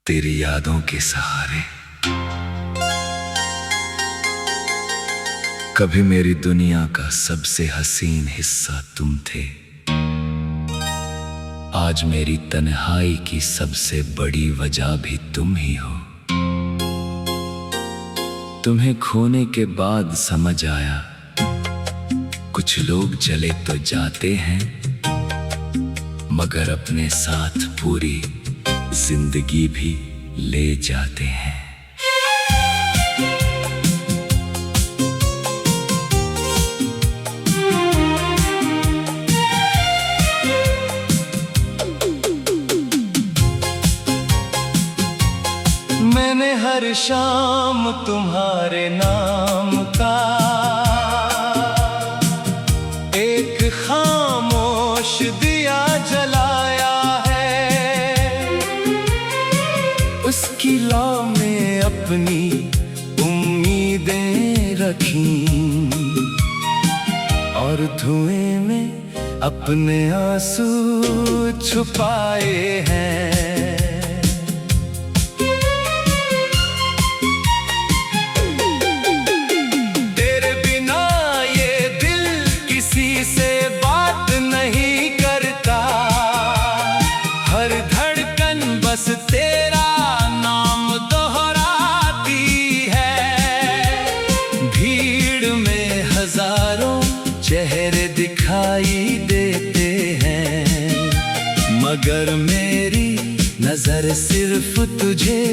तेरी यादों के सहारे। कभी मेरी दुनिया का सबसे हसीन हिस्सा तुम थे, आज मेरी तन्हाई की सबसे बड़ी वजह भी तुम ही हो। तुम्हें खोने के बाद समझ आया, कुछ लोग चले तो जाते हैं, मगर अपने साथ पूरी जिंदगी भी ले जाते हैं। मैंने हर शाम तुम्हारे नाम का एक खामोश दिया जलाया है, उसकी लौ में अपनी उम्मीदें रखी और धुएं में अपने आंसू छुपाए हैं। बस तेरा नाम दोहराती है, भीड़ में हजारों चेहरे दिखाई देते हैं, मगर मेरी नजर सिर्फ तुझे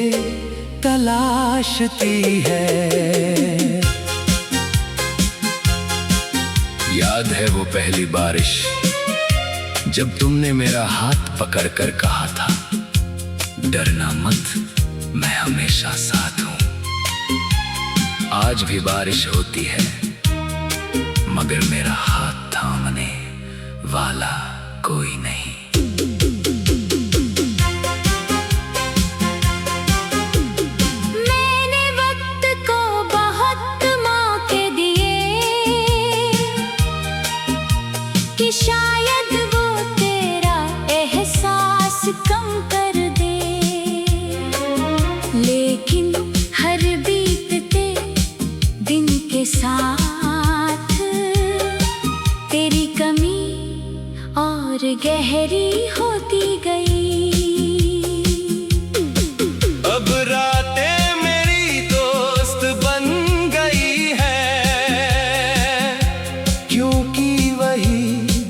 तलाशती है। याद है वो पहली बारिश जब तुमने मेरा हाथ पकड़कर कहा था, डरना मत, मैं हमेशा साथ हूं। आज भी बारिश होती है, मगर मेरा हाथ थामने वाला कोई नहीं। मैंने वक्त को बहुत मौके दिए कि शायद वो तेरा एहसास कम कर, लेकिन हर बीतते दिन के साथ तेरी कमी और गहरी होती गई। अब रातें मेरी दोस्त बन गई है, क्योंकि वही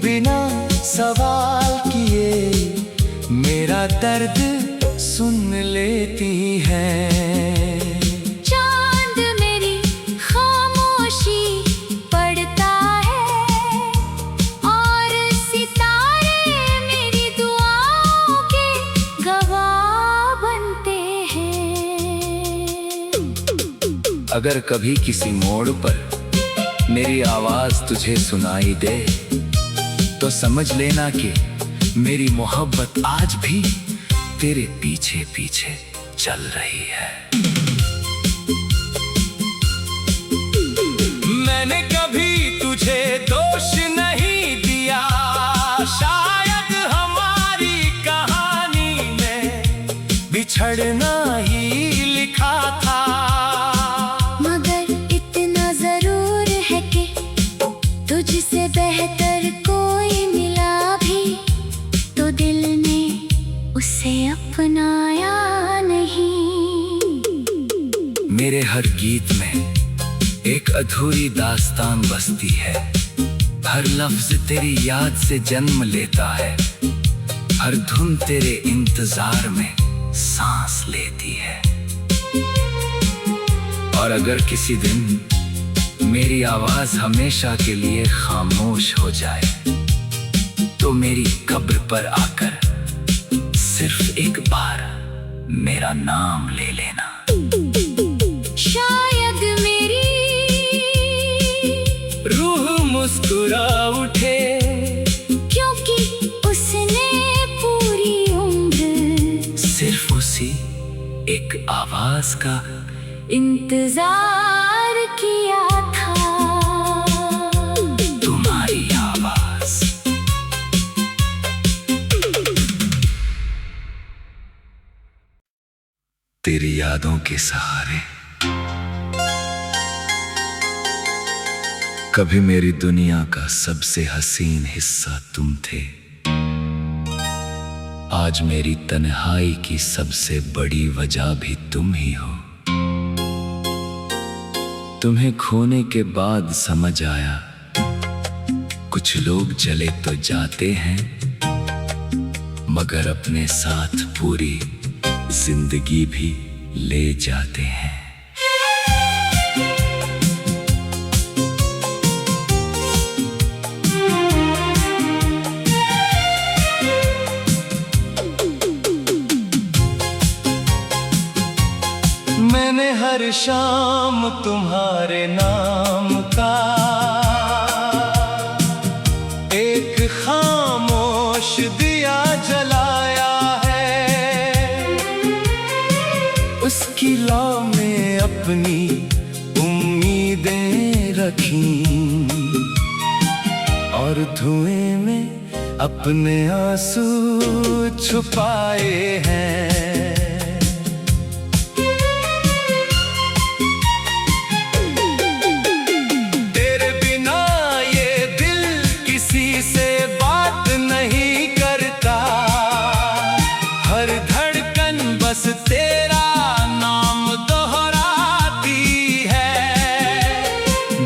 बिना सवाल किए मेरा दर्द सुन लेती है। चांद मेरी खामोशी पढ़ता है और सितारे मेरी दुआओं के गवाह बनते हैं। अगर कभी किसी मोड़ पर मेरी आवाज तुझे सुनाई दे, तो समझ लेना कि मेरी मोहब्बत आज भी तेरे पीछे पीछे चल रही है। मैंने कभी तुझे दोष नहीं दिया, शायद हमारी कहानी में बिछड़ना ही लिखा था, मगर इतना जरूर है कि तुझसे बेहतर कोई मिला भी तो दिल ने उसे अपनाया नहीं। मेरे हर गीत में एक अधूरी दास्तान बसती है, हर लफ्ज तेरी याद से जन्म लेता है, हर धुन तेरे इंतजार में सांस लेती है। और अगर किसी दिन मेरी आवाज हमेशा के लिए खामोश हो जाए, तो मेरी कब्र पर आकर सिर्फ एक बार मेरा नाम ले लेना। शायद मेरी रूह मुस्कुरा उठे, क्योंकि उसने पूरी उम्र सिर्फ उसी एक आवाज का इंतजार किया था। तेरी यादों के सहारे। कभी मेरी दुनिया का सबसे हसीन हिस्सा तुम थे, आज मेरी तन्हाई की सबसे बड़ी वजह भी तुम ही हो। तुम्हें खोने के बाद समझ आया, कुछ लोग चले तो जाते हैं, मगर अपने साथ पूरी जिंदगी भी ले जाते हैं। मैंने हर शाम तुम्हारे नाम का एक खामोश दिया जलाया है, उसकी लौ में अपनी उम्मीदें रखी और धुएं में अपने आंसू छुपाए हैं। बस तेरा नाम दोहराती है,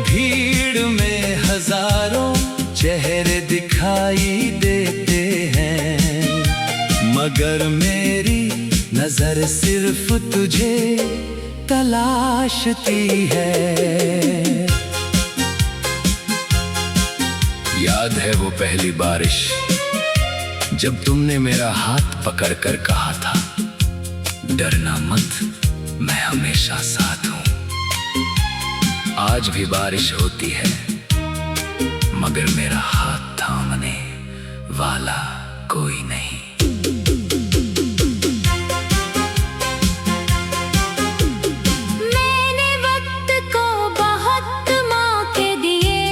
भीड़ में हजारों चेहरे दिखाई देते हैं, मगर मेरी नजर सिर्फ तुझे तलाशती है। याद है वो पहली बारिश जब तुमने मेरा हाथ पकड़ कर कहा था, डरना मत, मैं हमेशा साथ हूं। आज भी बारिश होती है, मगर मेरा हाथ थामने वाला कोई नहीं। मैंने वक्त को बहुत मौके दिए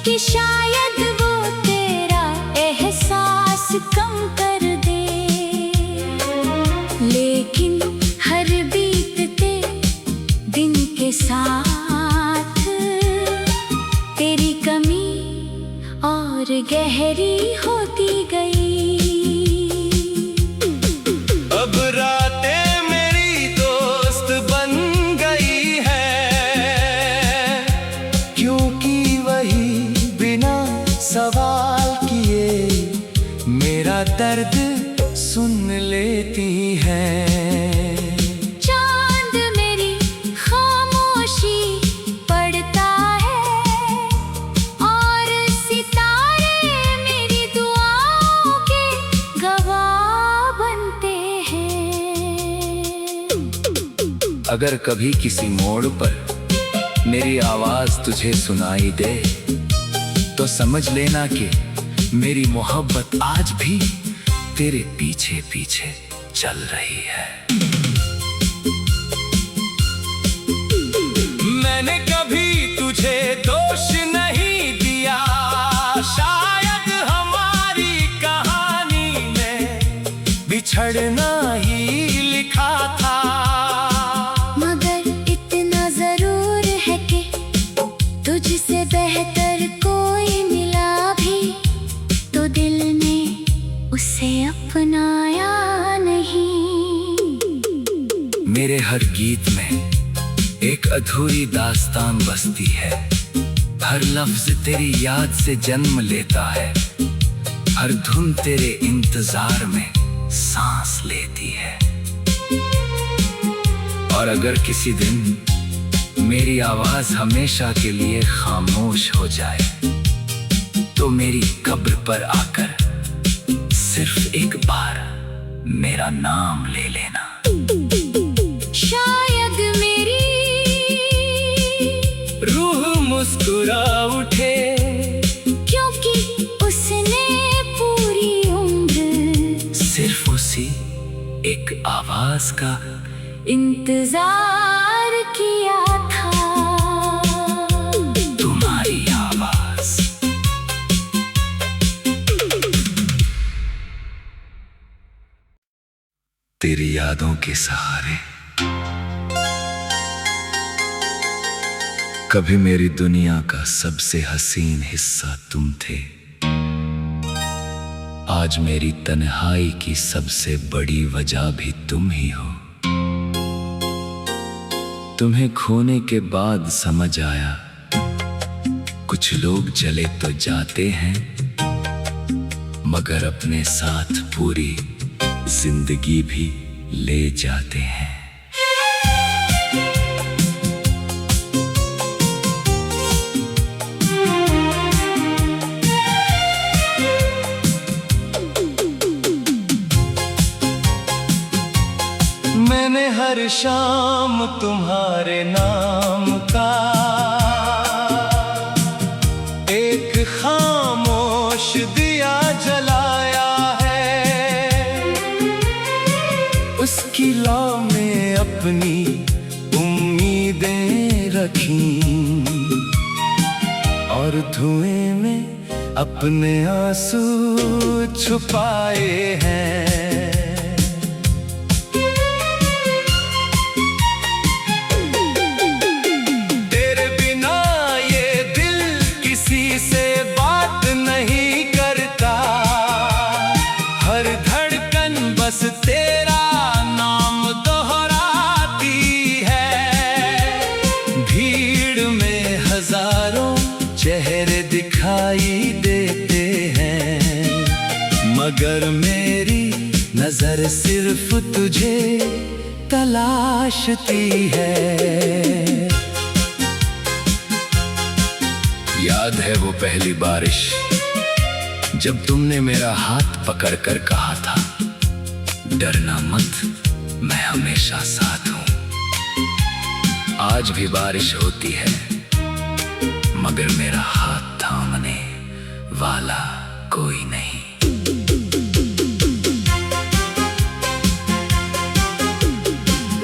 कि शायद वो तेरा एहसास कम कर दे, लेकिन हर बीतते दिन के साथ तेरी कमी और गहरी होती गई। अब रातें मेरी दोस्त बन गई है, क्योंकि वही बिना सवाल किए मेरा दर्द सुन लेती है। चांद मेरी खामोशी पढ़ता है और सितारे मेरी दुआओं के गवाह बनते हैं। अगर कभी किसी मोड़ पर मेरी आवाज तुझे सुनाई दे, तो समझ लेना कि मेरी मोहब्बत आज भी तेरे पीछे पीछे चल रही है। मैंने कभी तुझे दोष नहीं दिया, शायद हमारी कहानी में बिछड़ना ही लिखा था, मगर इतना जरूर है कि तुझसे बेहतर कोई मिला भी तो दिल ने उसे अपनाया नहीं। मेरे हर गीत में एक अधूरी दास्तान बसती है, हर लफ्ज तेरी याद से जन्म लेता है, हर धुन तेरे इंतजार में सांस लेती है। और अगर किसी दिन मेरी आवाज हमेशा के लिए खामोश हो जाए, तो मेरी कब्र पर आकर सिर्फ एक बार मेरा नाम ले लेना। शायद मेरी रूह मुस्कुरा उठे, क्योंकि उसने पूरी उम्र सिर्फ उसी एक आवाज का इंतजार किया तेरी यादों के सहारे। कभी मेरी दुनिया का सबसे हसीन हिस्सा तुम थे, आज मेरी तन्हाई की सबसे बड़ी वजह भी तुम ही हो। तुम्हें खोने के बाद समझ आया, कुछ लोग चले तो जाते हैं, मगर अपने साथ पूरी जिंदगी भी ले जाते हैं। मैंने हर शाम तुम्हारे नाम का एक खामोश दिया जलाया है, उसकी लौ में अपनी उम्मीदें रखी और धुएं में अपने आंसू छुपाए हैं। बस तेरा नाम दोहराती है, भीड़ में हजारों चेहरे दिखाई देते हैं, मगर मेरी नजर सिर्फ तुझे तलाशती है। याद है वो पहली बारिश जब तुमने मेरा हाथ पकड़कर कहा था, डरना मत मैं हमेशा साथ हूं। आज भी बारिश होती है, मगर मेरा हाथ थामने वाला कोई नहीं।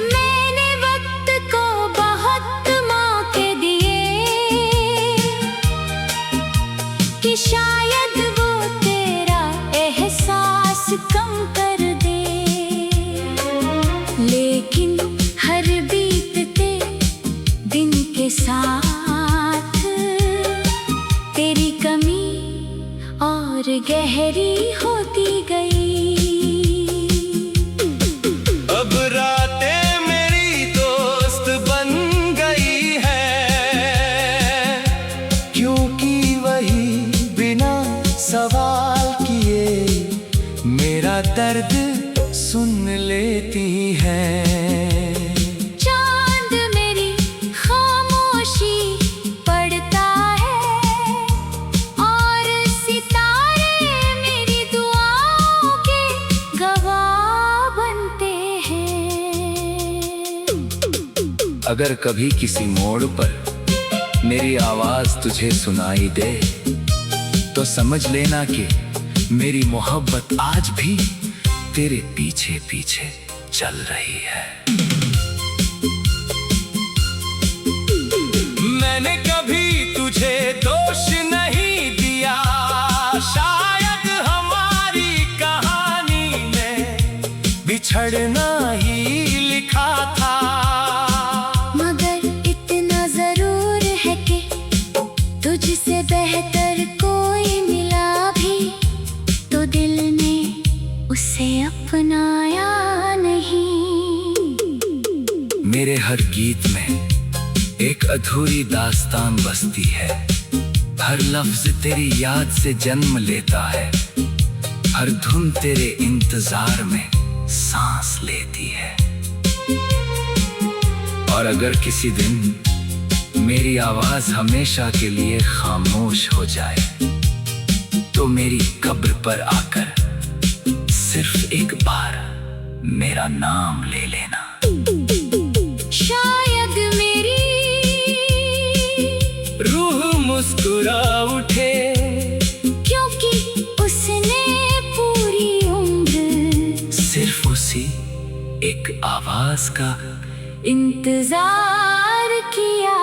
मैंने वक्त को बहुत मौके दिए कि शायद वो तेरा एहसास कम कर दे, लेकिन हर बीतते दिन के साथ तेरी कमी और गहरी होती गई। अब रातें मेरी दोस्त बन गई है, क्योंकि वही बिना सवाल किए मेरा दर्द सुन लेती है। चांद मेरी खामोशी पढ़ता है और सितारे मेरी दुआओं के गवाह बनते हैं। अगर कभी किसी मोड़ पर मेरी आवाज तुझे सुनाई दे, तो समझ लेना कि मेरी मोहब्बत आज भी तेरे पीछे पीछे चल रही है। मैंने कभी तुझे दोष नहीं दिया, शायद हमारी कहानी में बिछड़ना ही लिखा था, मगर इतना जरूर है कि तुझसे बेहतर कोई मिला भी तो दिल ने उसे अपनाया नहीं। मेरे हर गीत में एक अधूरी दास्तान बसती है, हर लफ्ज तेरी याद से जन्म लेता है, हर धुन तेरे इंतजार में सांस लेती है। और अगर किसी दिन मेरी आवाज हमेशा के लिए खामोश हो जाए, तो मेरी कब्र पर आकर सिर्फ एक बार मेरा नाम ले लेना। शायद मेरी रूह मुस्कुरा उठे, क्योंकि उसने पूरी उम्र सिर्फ उसी एक आवाज का इंतजार किया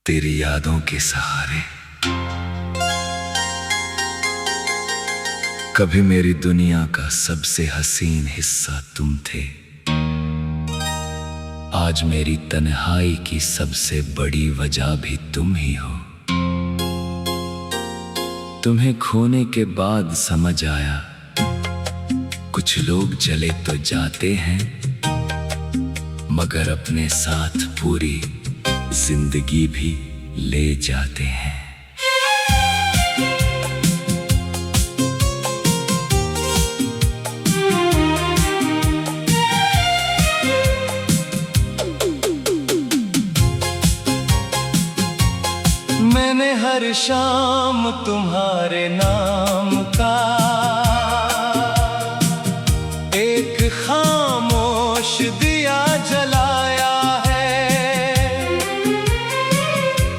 तेरी यादों के सहारे। कभी मेरी दुनिया का सबसे हसीन हिस्सा तुम थे, आज मेरी तन्हाई की सबसे बड़ी वजह भी तुम ही हो। तुम्हें खोने के बाद समझ आया, कुछ लोग चले तो जाते हैं, मगर अपने साथ पूरी जिंदगी भी ले जाते हैं। मैंने हर शाम तुम्हारे नाम का एक खामोश दिया जलाया है,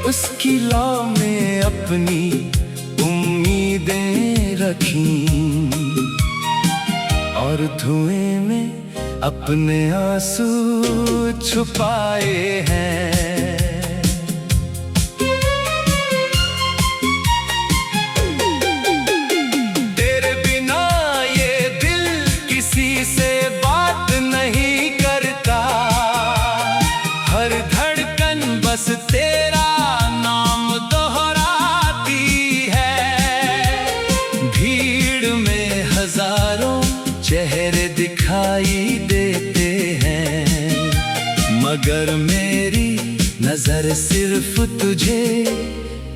उसकी लौ में अपनी उम्मीदें रखी और धुएं में अपने आंसू छुपाए हैं। बस तेरा नाम दोहराती है, भीड़ में हजारों चेहरे दिखाई देते हैं, मगर मेरी नजर सिर्फ तुझे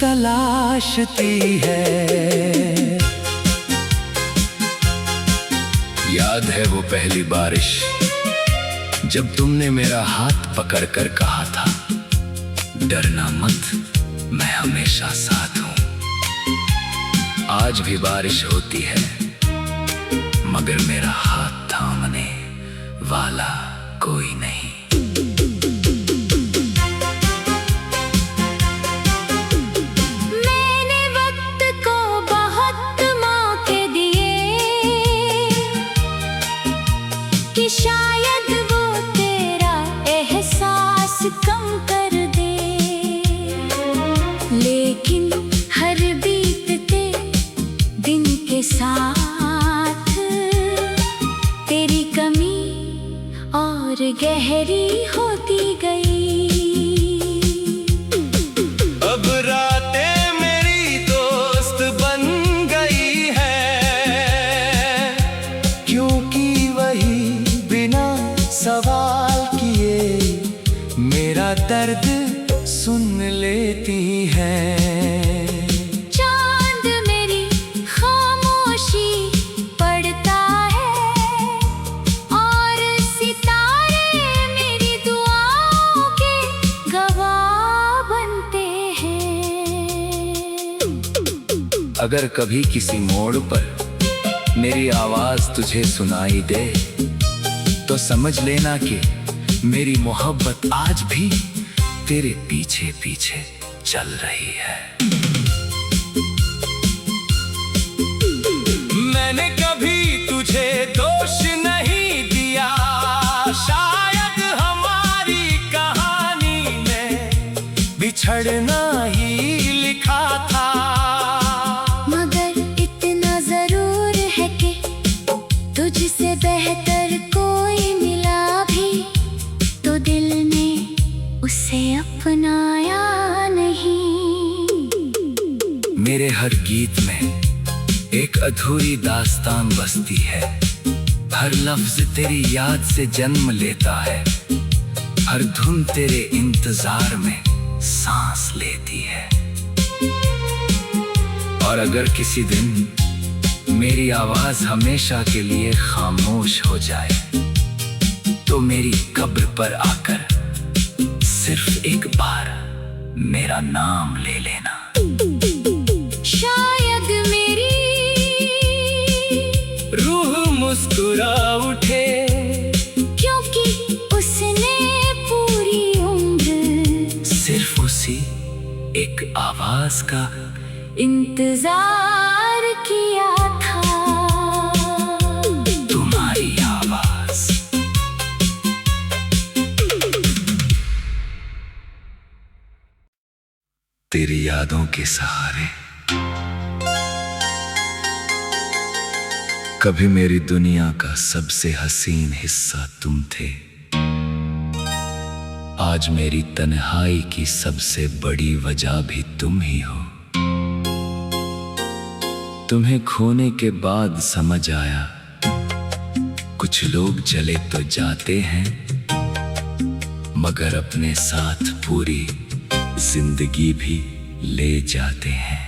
तलाशती है। याद है वो पहली बारिश जब तुमने मेरा हाथ पकड़कर कहा था, डरना मत मैं हमेशा साथ हूं। आज भी बारिश होती है, मगर मेरा हाथ थामने वाला कोई नहीं। मैंने वक्त को बहुत मौके दिए कि शायद वो तेरा एहसास कम कर दे, लेकिन हर बीतते दिन के साथ तेरी कमी और गहरी होती गई। अब रातें मेरी दोस्त बन गई है, क्योंकि वही बिना सवाल किए मेरा दर्द सुन लेती है। चांद मेरी खामोशी पढ़ता है और सितारे मेरी दुआओं के गवाह बनते हैं। अगर कभी किसी मोड़ पर मेरी आवाज तुझे सुनाई दे, तो समझ लेना कि मेरी मोहब्बत आज भी तेरे पीछे पीछे चल रही है। मैंने कभी तुझे दोष नहीं दिया, शायद हमारी कहानी में बिछड़ना ही लिखा था, मगर इतना जरूर है कि तुझसे बेहतर कोई मिला भी तो दिल ने उसे अपनाया नहीं। मेरे हर गीत में एक अधूरी दास्तान बसती है, हर लफ्ज तेरी याद से जन्म लेता है, हर धुन तेरे इंतजार में सांस लेती है। और अगर किसी दिन मेरी आवाज हमेशा के लिए खामोश हो जाए, तो मेरी कब्र पर आकर सिर्फ एक बार मेरा नाम ले लेना। शायद मेरी रूह मुस्कुरा उठे, क्योंकि उसने पूरी उम्र सिर्फ उसी एक आवाज का इंतजार किया तेरी यादों के सहारे। कभी मेरी दुनिया का सबसे हसीन हिस्सा तुम थे, आज मेरी तन्हाई की सबसे बड़ी वजह भी तुम ही हो। तुम्हें खोने के बाद समझ आया, कुछ लोग चले तो जाते हैं, मगर अपने साथ पूरी जिंदगी भी ले जाते हैं।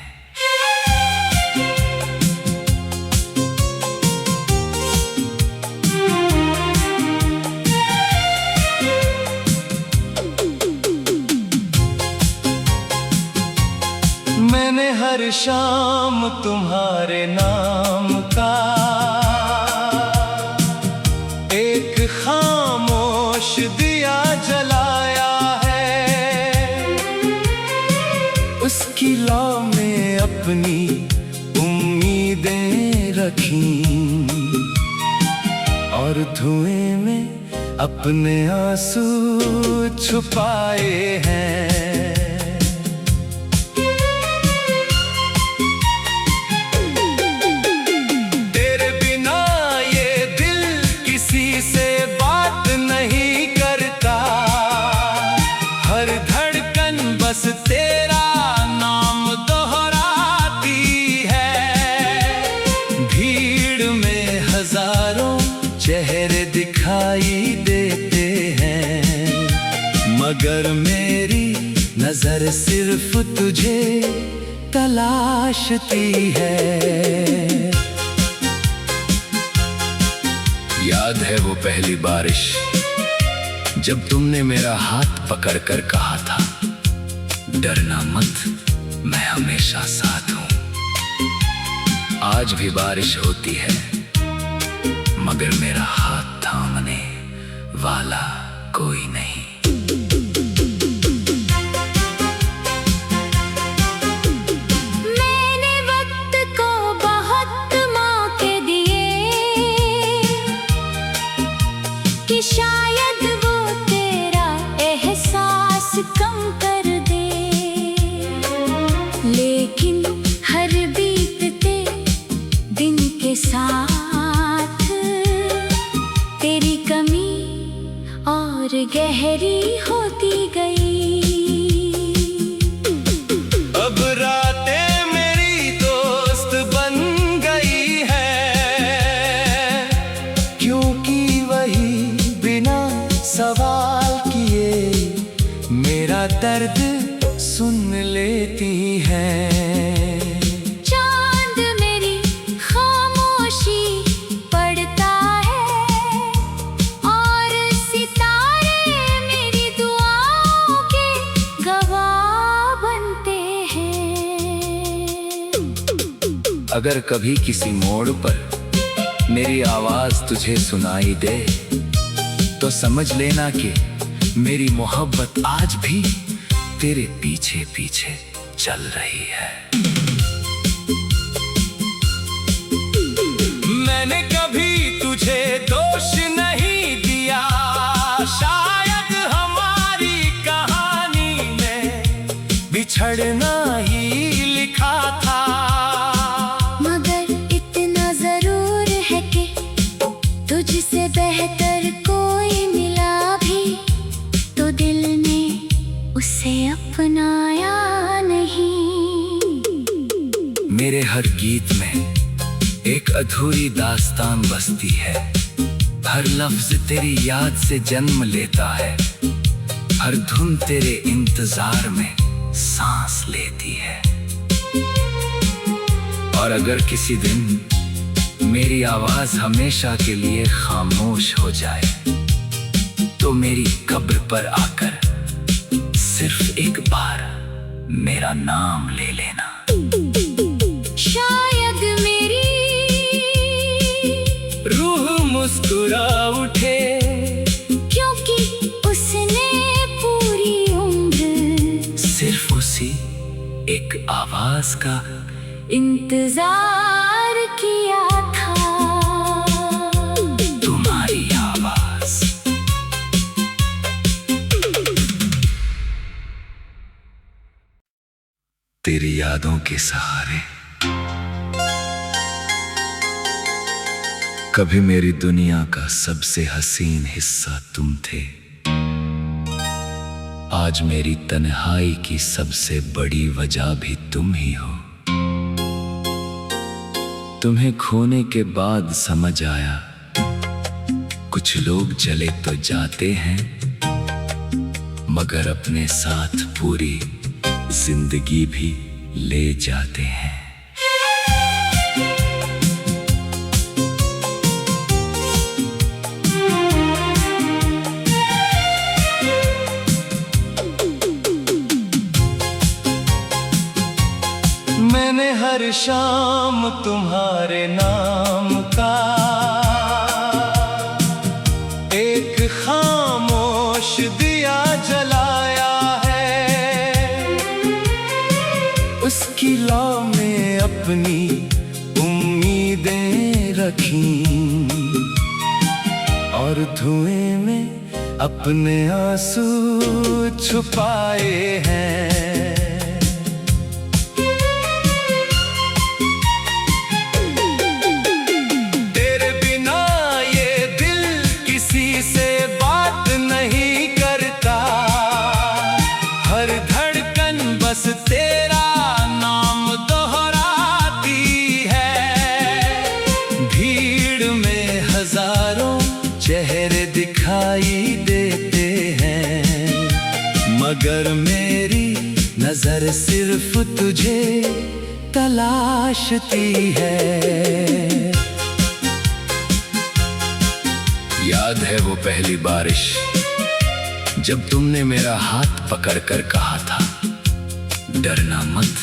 मैंने हर शाम तुम्हारे नाम का एक खामोश दिया जलाया है, उसकी लौ में अपनी उम्मीदें रखी और धुएं में अपने आंसू छुपाए हैं। बस तेरा नाम दोहराती है, भीड़ में हजारों चेहरे दिखाई देते हैं, मगर मेरी नजर सिर्फ तुझे तलाशती है। याद है वो पहली बारिश जब तुमने मेरा हाथ पकड़कर कहा था, डरना मत मैं हमेशा साथ हूं। आज भी बारिश होती है, मगर मेरा हाथ थामने वाला कोई नहीं। मैंने वक्त को बहुत मौके दिए कि शायद वो तेरा एहसास कम कर दे, लेकिन हर बीतते दिन के साथ तेरी कमी और गहरी होती गई। अब रातें मेरी दोस्त बन गई है, क्योंकि वही बिना सवाल किए मेरा दर्द सुन लेती है। चांद मेरी खामोशी पढ़ता है और सितारे मेरी दुआओं के गवाह बनते हैं। अगर कभी किसी मोड़ पर मेरी आवाज तुझे सुनाई दे, तो समझ लेना कि मेरी मोहब्बत आज भी तेरे पीछे पीछे चल रही है। मैंने कभी तुझे दोष नहीं दिया, शायद हमारी कहानी में बिछड़ना ही लिखा था, मगर इतना जरूर है कि तुझसे बेहतर कोई मिला भी तो दिल ने उसे अपनाया नहीं। मेरे हर गीत में एक अधूरी दास्तान बसती है, हर लफ्ज तेरी याद से जन्म लेता है, हर धुन तेरे इंतजार में सांस लेती है। और अगर किसी दिन मेरी आवाज हमेशा के लिए खामोश हो जाए, तो मेरी कब्र पर आकर सिर्फ एक बार मेरा नाम ले लेना। शायद मेरी रूह मुस्कुरा उठे, क्योंकि उसने पूरी उम्र सिर्फ उसी एक आवाज का इंतजार किया था। तेरी यादों के सहारे। कभी मेरी दुनिया का सबसे हसीन हिस्सा तुम थे, आज मेरी तन्हाई की सबसे बड़ी वजह भी तुम ही हो। तुम्हें खोने के बाद समझ आया, कुछ लोग चले तो जाते हैं, मगर अपने साथ पूरी जिंदगी भी ले जाते हैं। मैंने हर शाम तुम्हारे नाम का एक खामोश दिया जलाया है, उसकी लौ में अपनी उम्मीदें रखी और धुएं में अपने आंसू छुपाए हैं। बस तेरा नाम दोहराती है, भीड़ में हजारों चेहरे दिखाई देते हैं, मगर मेरी नजर सिर्फ तुझे तलाशती है। याद है वो पहली बारिश जब तुमने मेरा हाथ पकड़कर कहा था, डरना मत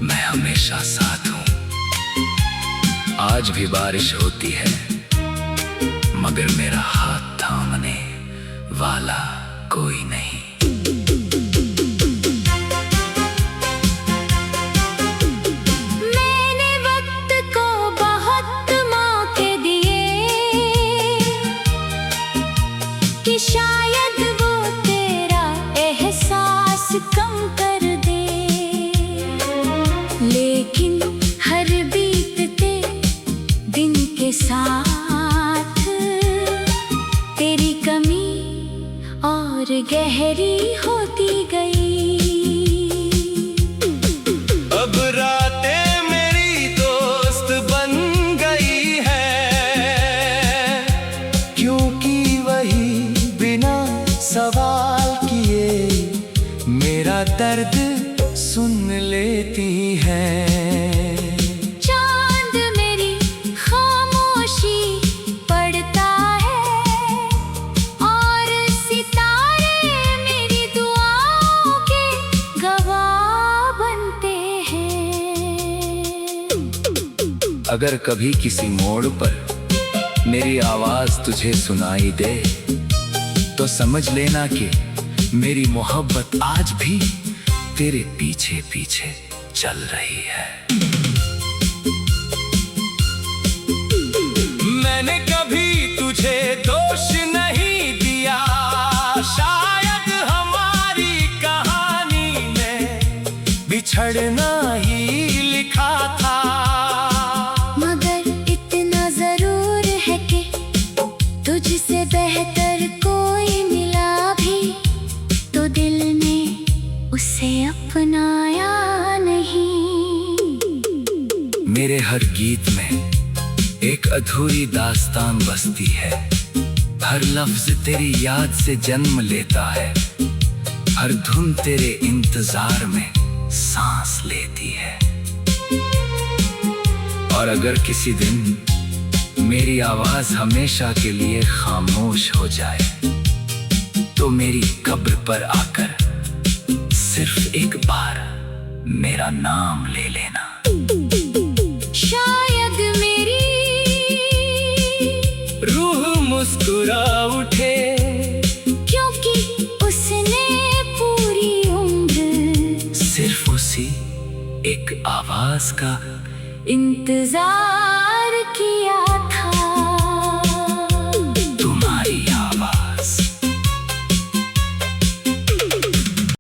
मैं हमेशा साथ हूं। आज भी बारिश होती है, मगर मेरा हाथ थामने वाला कोई नहीं। मैंने वक्त को बहुत मौके दिए कि शायद वो तेरा एहसास कम कर दे, लेकिन हर बीतते दिन के साथ तेरी कमी और गहरी होती गई। अब रातें मेरी दोस्त बन गई है, क्योंकि वही बिना सवाल किए मेरा दर्द सुन लेती है। चांद मेरी खामोशी पढ़ता है और सितारे मेरी दुआओं के गवाह बनते हैं। अगर कभी किसी मोड़ पर मेरी आवाज तुझे सुनाई दे, तो समझ लेना कि मेरी मोहब्बत आज भी तेरे पीछे पीछे चल रही है। मैंने कभी तुझे दोष नहीं दिया, शायद हमारी कहानी में बिछड़ना ही लिखा था, मगर इतना जरूर है कि तुझसे बेहतर कोई मिला भी तो दिल ने उसे अपनाया नहीं। मेरे हर गीत में एक अधूरी दास्तान बसती है, हर लफ्ज तेरी याद से जन्म लेता है, हर धुन तेरे इंतजार में सांस लेती है। और अगर किसी दिन मेरी आवाज हमेशा के लिए खामोश हो जाए, तो मेरी कब्र पर आकर सिर्फ एक बार मेरा नाम ले लेना। शायद मेरी रूह मुस्कुरा उठे, क्योंकि उसने पूरी उम्र सिर्फ उसी एक आवाज का इंतजार किया।